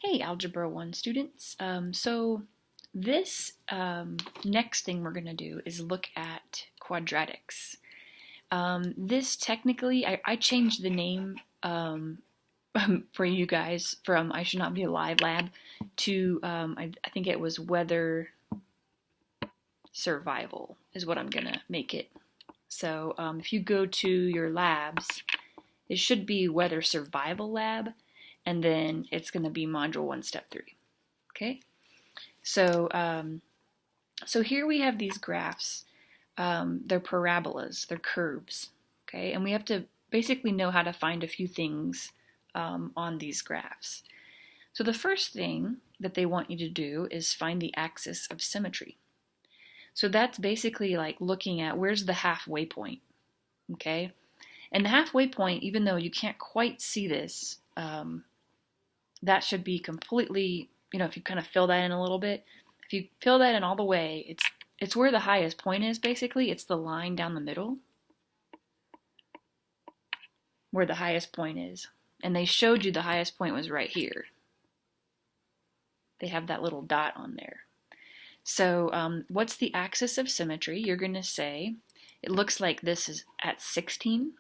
Hey, Algebra 1 students. So this next thing we're going to do is look at quadratics. This technically, I changed the name for you guys from I Should Not Be Alive Lab to, I think it was Weather Survival is what I'm going to make it. So if you go to your labs, it should be Weather Survival Lab, and then it's going to be Module 1, Step 3. Okay? So, so here we have these graphs. They're parabolas, they're curves. Okay? And we have to basically know how to find a few things on these graphs. So the first thing that they want you to do is find the axis of symmetry. So that's basically like looking at where's the halfway point. Okay? And the halfway point, even though you can't quite see this, that should be completely, if you kind of fill that in a little bit, if you fill that in all the way, it's where the highest point is, basically. It's the line down the middle where the highest point is. And they showed you the highest point was right here. They have that little dot on there. So what's the axis of symmetry? You're going to say, it looks like this is at 16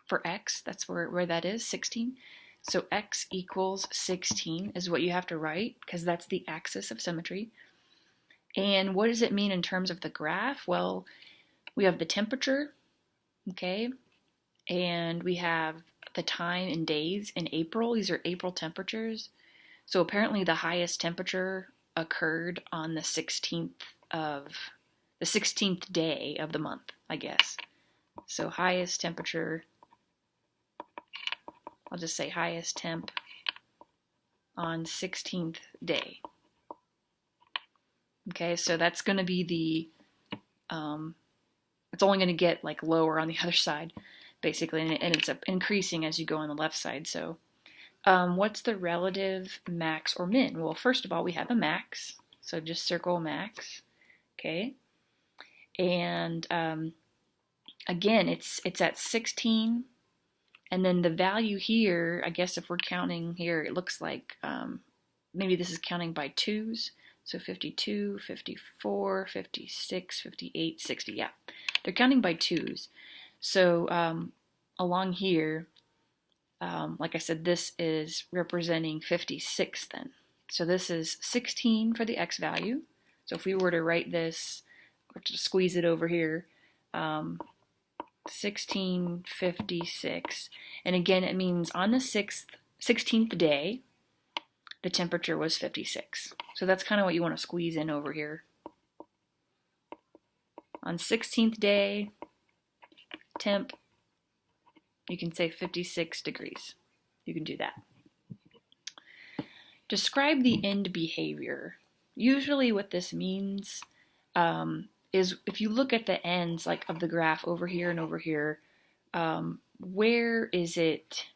for x. That's where that is, 16. So x equals 16 is what you have to write, because that's the axis of symmetry. And what does it mean in terms of the graph? Well, we have the temperature, okay? And we have the time in days in April. These are April temperatures. So apparently the highest temperature occurred on the 16th day of the month, I guess. So highest temperature, I'll just say highest temp on 16th day. Okay, so that's going to be it's only going to get like lower on the other side, basically, and it's increasing as you go on the left side. So what's the relative max or min? Well, first of all, we have a max, so just circle max, okay? And again, it's at 16. And then the value here, I guess if we're counting here, it looks like maybe this is counting by twos. So 52, 54, 56, 58, 60. Yeah, they're counting by twos. So along here, like I said, this is representing 56 then. So this is 16 for the x value. So if we were to write this, or to squeeze it over here, 1656, and again it means on the 16th day the temperature was 56. So that's kind of what you want to squeeze in over here. On 16th day temp, you can say 56 degrees. You can do that. Describe the end behavior. Usually what this means is if you look at the ends like of the graph over here and over here, where is it,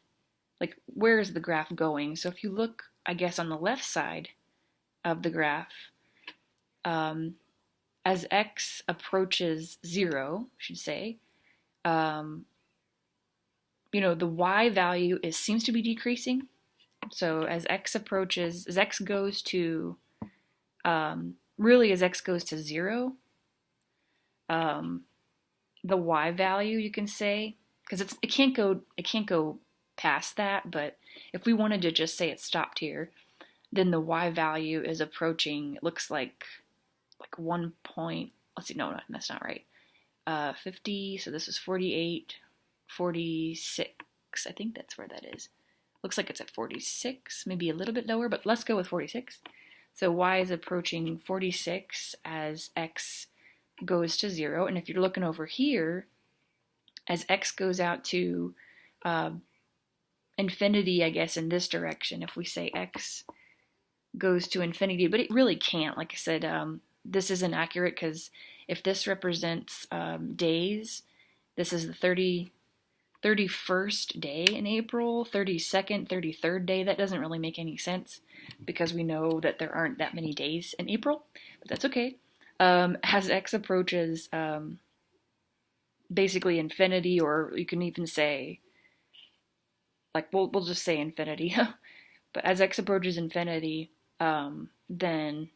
like where is the graph going? So if you look, I guess, on the left side of the graph, as x approaches 0, I should say, the y value seems to be decreasing. So as x approaches, as x goes to, as x goes to 0, the y value, you can say, because it can't go past that, but if we wanted to just say it stopped here, then the y value is approaching, it looks like 1 point, let's see, no, that's not right, 50, so this is 48, 46, I think that's where that is. Looks like it's at 46, maybe a little bit lower, but let's go with 46. So y is approaching 46 as x goes to 0, and if you're looking over here, as x goes out to infinity, I guess, in this direction, if we say x goes to infinity, but it really can't. Like I said, this isn't accurate because if this represents days, this is the 31st day in April, 32nd, 33rd day. That doesn't really make any sense because we know that there aren't that many days in April, but that's okay. As x approaches basically infinity, or you can even say, like, we'll just say infinity. But as x approaches infinity, then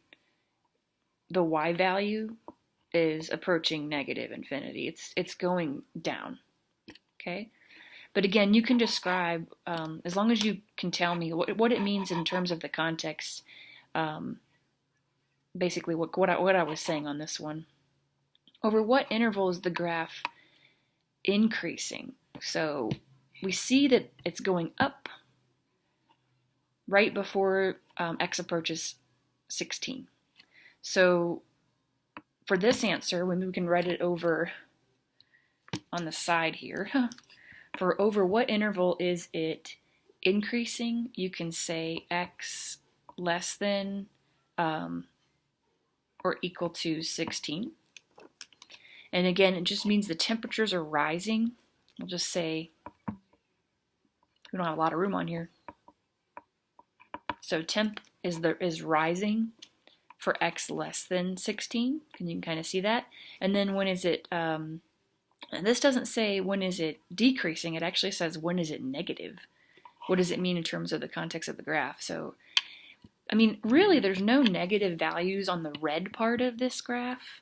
the y value is approaching negative infinity. It's going down, okay? But again, you can describe, as long as you can tell me what it means in terms of the context, basically what I was saying on this one. Over what interval is the graph increasing? So we see that it's going up right before x approaches 16. So for this answer, when we can write it over on the side here, for over what interval is it increasing, you can say x less than or equal to 16. And again, it just means the temperatures are rising. We'll just say, we don't have a lot of room on here. So temp is rising for x less than 16. You can kind of see that. And then when is it, and this doesn't say when is it decreasing, it actually says when is it negative. What does it mean in terms of the context of the graph? So, I mean, really there's no negative values on the red part of this graph.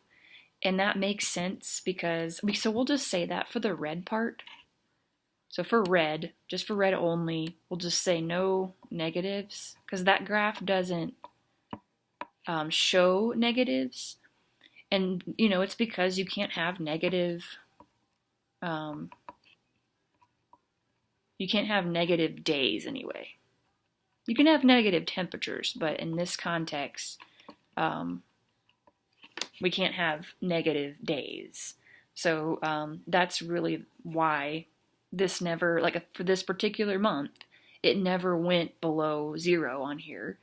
And that makes sense because, so we'll just say that for the red part. So for red, just for red only, we'll just say no negatives because that graph doesn't show negatives. And, you know, it's because you can't have negative, you can't have negative days anyway. You can have negative temperatures, but in this context, we can't have negative days. So that's really why this never, like for this particular month, it never went below 0 on here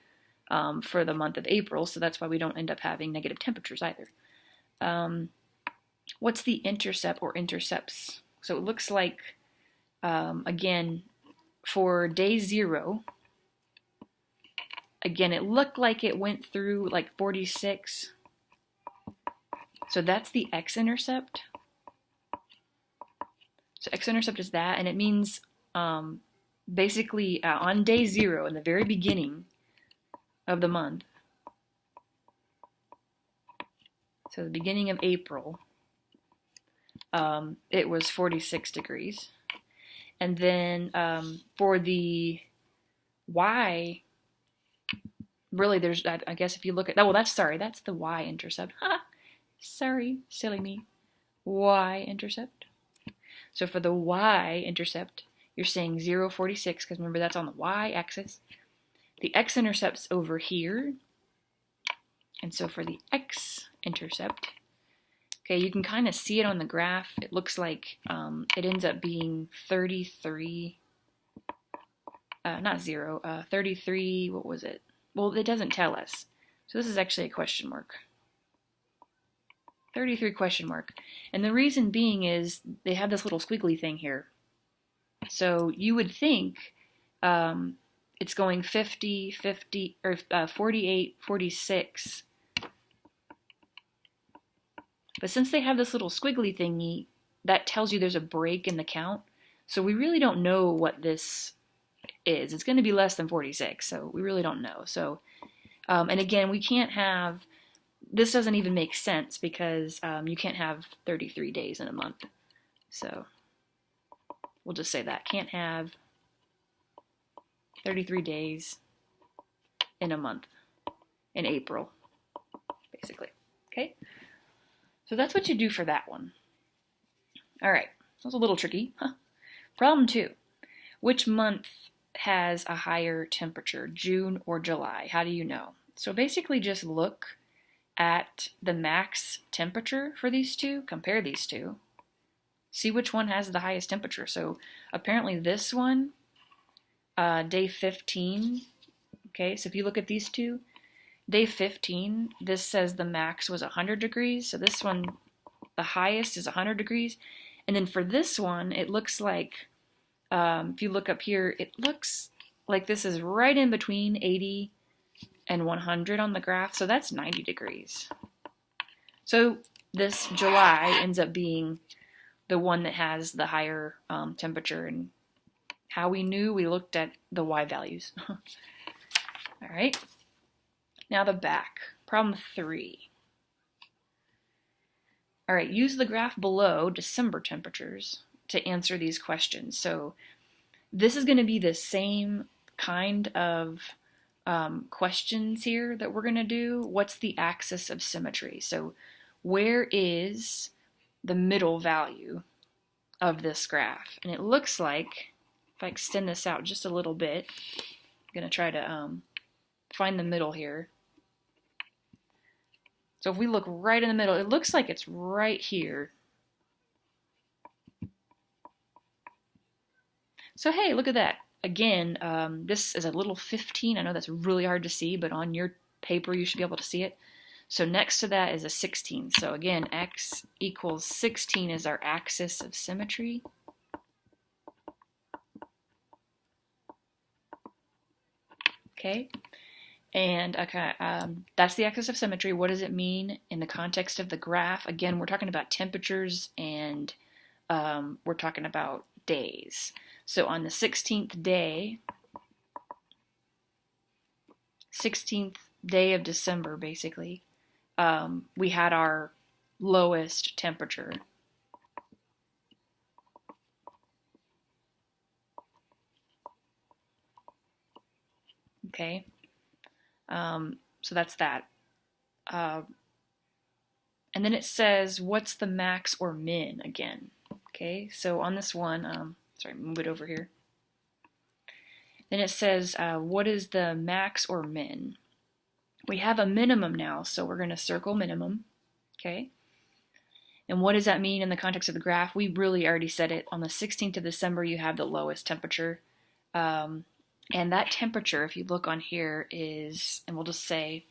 for the month of April. So that's why we don't end up having negative temperatures either. What's the intercept or intercepts? So it looks like, again, for day 0, again, it looked like it went through like 46. So that's the x-intercept. So x-intercept is that, and it means basically on day 0, in the very beginning of the month, so the beginning of April, it was 46 degrees. And then for the y, really there's, I guess if you look at, oh, well that's the y-intercept. Sorry, silly me. Y-intercept. So for the y-intercept, you're saying 0, 46, because remember that's on the y-axis. The x-intercept's over here. And so for the x-intercept, okay, you can kind of see it on the graph. It looks like it ends up being 33, not 0, 33, what was it? Well, it doesn't tell us. So this is actually a question mark. 33 question mark. And the reason being is they have this little squiggly thing here. So you would think it's going 50, 50, or 48, 46. But since they have this little squiggly thingy, that tells you there's a break in the count. So we really don't know what this is. It's going to be less than 46, so we really don't know. So, and again, we can't have, this doesn't even make sense because you can't have 33 days in a month. So we'll just say that. Can't have 33 days in a month, in April, basically. Okay? So that's what you do for that one. All right. That was a little tricky. Huh. Problem 2. Which month has a higher temperature, June or July? How do you know? So basically just look at the max temperature for these two, compare these two, see which one has the highest temperature. So apparently this one, day 15, okay, so if you look at these two, day 15, this says the max was 100 degrees, so this one, the highest is 100 degrees, and then for this one, it looks like, if you look up here, it looks like this is right in between 80 and 100 on the graph, so that's 90 degrees. So this July ends up being the one that has the higher temperature, and how we knew, we looked at the y values. All right, now the back. Problem 3. All right, use the graph below December temperatures to answer these questions. So this is going to be the same kind of questions here that we're going to do. What's the axis of symmetry? So where is the middle value of this graph? And it looks like, if I extend this out just a little bit, I'm going to try to find the middle here. So if we look right in the middle, it looks like it's right here. So hey, look at that. Again, this is a little 15. I know that's really hard to see, but on your paper you should be able to see it. So next to that is a 16. So again, x equals 16 is our axis of symmetry. Okay. And that's the axis of symmetry. What does it mean in the context of the graph? Again, we're talking about temperatures and we're talking about days. So on the 16th day of December, basically, we had our lowest temperature. Okay. So that's that. And then it says, what's the max or min again? Okay, so on this one, sorry, move it over here. Then it says, what is the max or min? We have a minimum now, so we're going to circle minimum. Okay. And what does that mean in the context of the graph? We really already said it. On the 16th of December, you have the lowest temperature. And that temperature, if you look on here, is, and we'll just say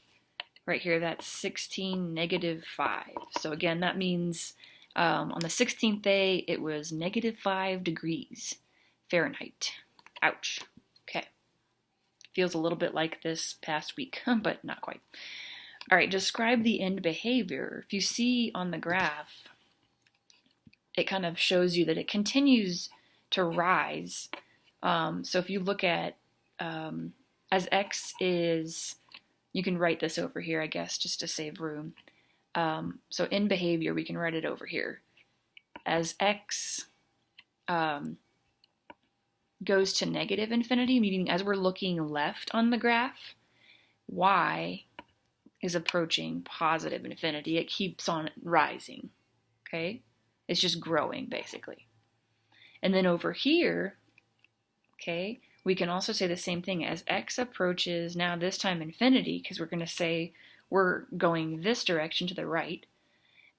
right here, that's 16 -5. So again, that means on the 16th day, it was -5 degrees Fahrenheit. Ouch. Okay. Feels a little bit like this past week, but not quite. All right, describe the end behavior. If you see on the graph, it kind of shows you that it continues to rise. So if you look at as x is, you can write this over here, I guess, just to save room. So in behavior, we can write it over here. As x goes to negative infinity, meaning as we're looking left on the graph, y is approaching positive infinity. It keeps on rising, okay? It's just growing, basically. And then over here, okay, we can also say the same thing. As x approaches, now this time infinity, because we're going to say we're going this direction to the right.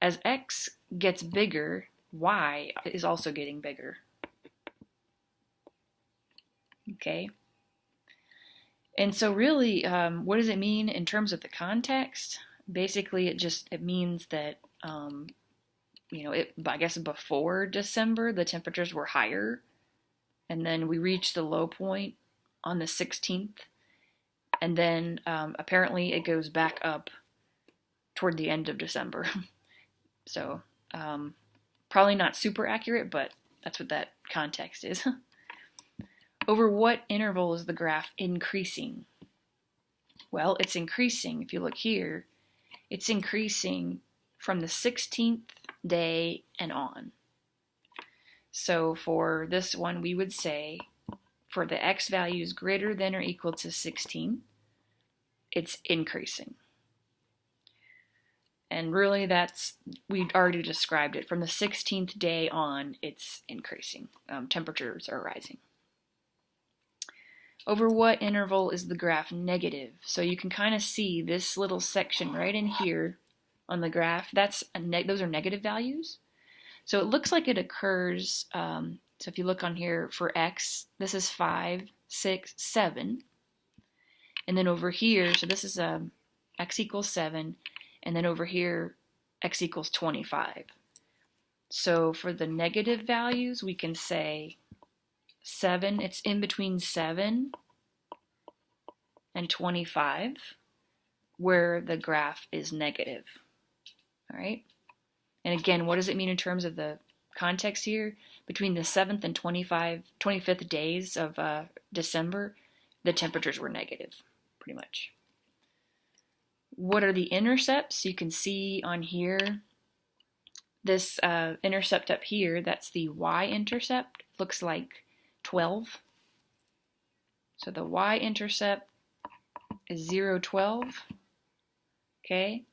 As x gets bigger, y is also getting bigger. Okay. And so really, what does it mean in terms of the context? Basically, it means that, I guess before December, the temperatures were higher. And then we reached the low point on the 16th. And then apparently it goes back up toward the end of December. So probably not super accurate, but that's what that context is. Over what interval is the graph increasing? Well, it's increasing. If you look here, it's increasing from the 16th day and on. So for this one, we would say for the x values greater than or equal to 16, it's increasing. And really we already described it. From the 16th day on, it's increasing. Temperatures are rising. Over what interval is the graph negative? So you can kind of see this little section right in here on the graph. Those are negative values. So it looks like it occurs, so if you look on here for x, this is 5, 6, 7. And then over here, so this is x equals 7. And then over here, x equals 25. So for the negative values, we can say 7, it's in between 7 and 25, where the graph is negative. All right? And again, what does it mean in terms of the context here? Between the 7th and 25th days of December, the temperatures were negative. pretty much. What are the intercepts? You can see on here, this intercept up here, that's the y-intercept, looks like 12. So the y-intercept is 0, 12, okay?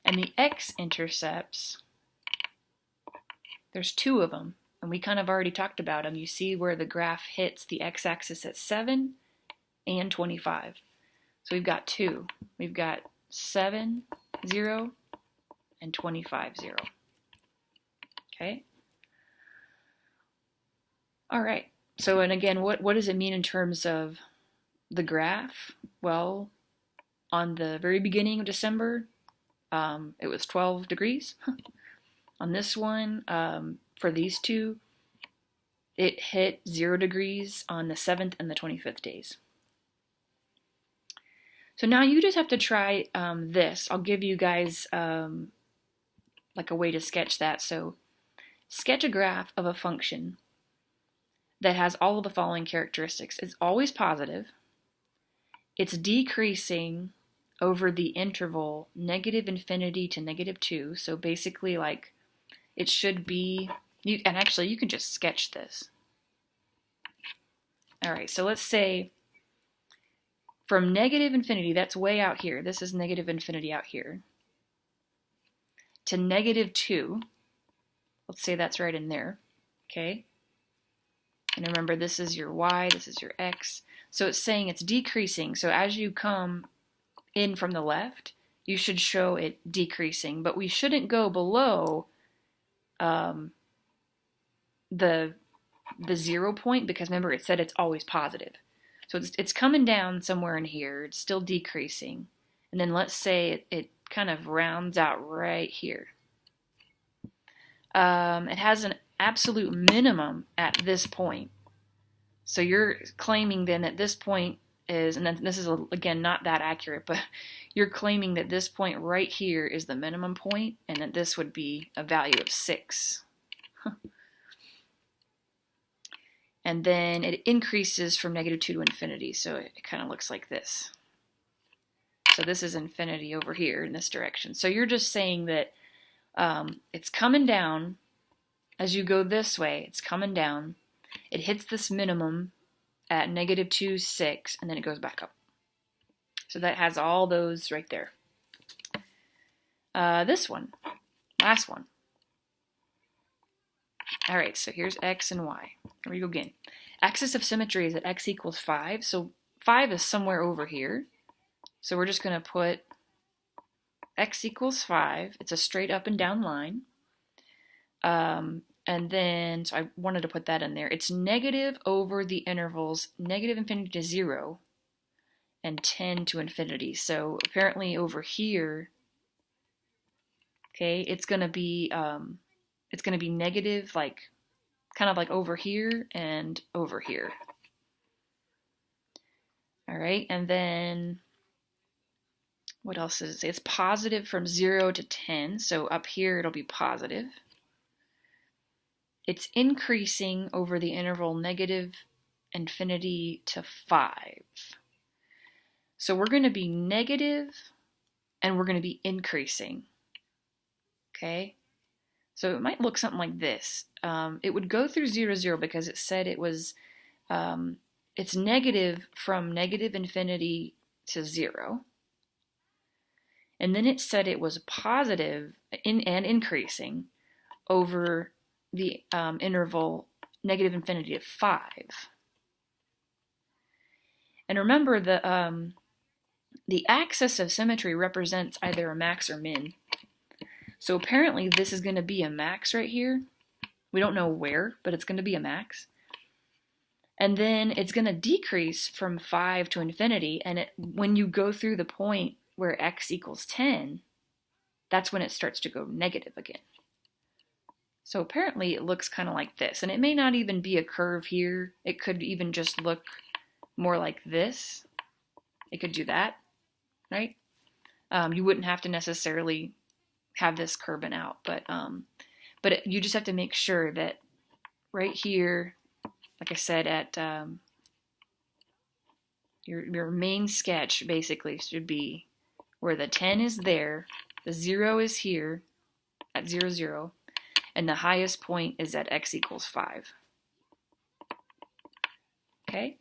And the x-intercepts, there's 2 of them, and we kind of already talked about them. You see where the graph hits the x-axis at 7 and 25. So we've got 2. We've got 7, 0, and 25, 0. Okay? All right. So, and again, what does it mean in terms of the graph? Well, on the very beginning of December, it was 12 degrees. On this one, for these two, it hit 0 degrees on the 7th and the 25th days. So now you just have to try this. I'll give you guys like a way to sketch that. So sketch a graph of a function that has all of the following characteristics. It's always positive. It's decreasing over the interval -infinity to -2. So basically, like, it should be, and actually you can just sketch this. All right, so let's say from -infinity, that's way out here. This is -infinity out here, to -2. Let's say that's right in there, okay? And remember, this is your y, this is your x. So it's saying it's decreasing. So as you come in from the left, you should show it decreasing. But we shouldn't go below the 0 point, because remember, it said it's always positive. So it's coming down somewhere in here. It's still decreasing. And then let's say it kind of rounds out right here. It has an absolute minimum at this point. So you're claiming then that this point is, and then this is, again, not that accurate, but you're claiming that this point right here is the minimum point, and that this would be a value of 6. And then it increases from -2 to infinity, so it kind of looks like this. So this is infinity over here in this direction. So you're just saying that it's coming down. As you go this way, it's coming down. It hits this minimum at -2, 6, and then it goes back up. So that has all those right there. This one, last one. All right, so here's x and y. Here we go again. Axis of symmetry is at x equals 5. So 5 is somewhere over here. So we're just going to put x equals 5. It's a straight up and down line. And then, so I wanted to put that in there. It's negative over the intervals -infinity to 0 and 10 to infinity. So apparently over here, okay, it's going to be negative, like, kind of like over here and over here. All right, and then what else does it say? It's positive from 0 to 10. So up here it'll be positive. It's increasing over the interval -infinity to 5. So we're going to be negative and we're going to be increasing. Okay? So it might look something like this. It would go through 0, 0 because it said it was, it's negative from -infinity to 0. And then it said it was positive and increasing over the interval -infinity to 5. And remember, the axis of symmetry represents either a max or min. So apparently this is going to be a max right here. We don't know where, but it's going to be a max. And then it's going to decrease from 5 to infinity. And when you go through the point where x equals 10, that's when it starts to go negative again. So apparently it looks kind of like this. And it may not even be a curve here. It could even just look more like this. It could do that, right? You wouldn't have to necessarily have this curving out, but you just have to make sure that right here, like I said, at Your main sketch basically should be where the 10 is there, the 0 is here at 0, 0, and the highest point is at x equals 5. Okay?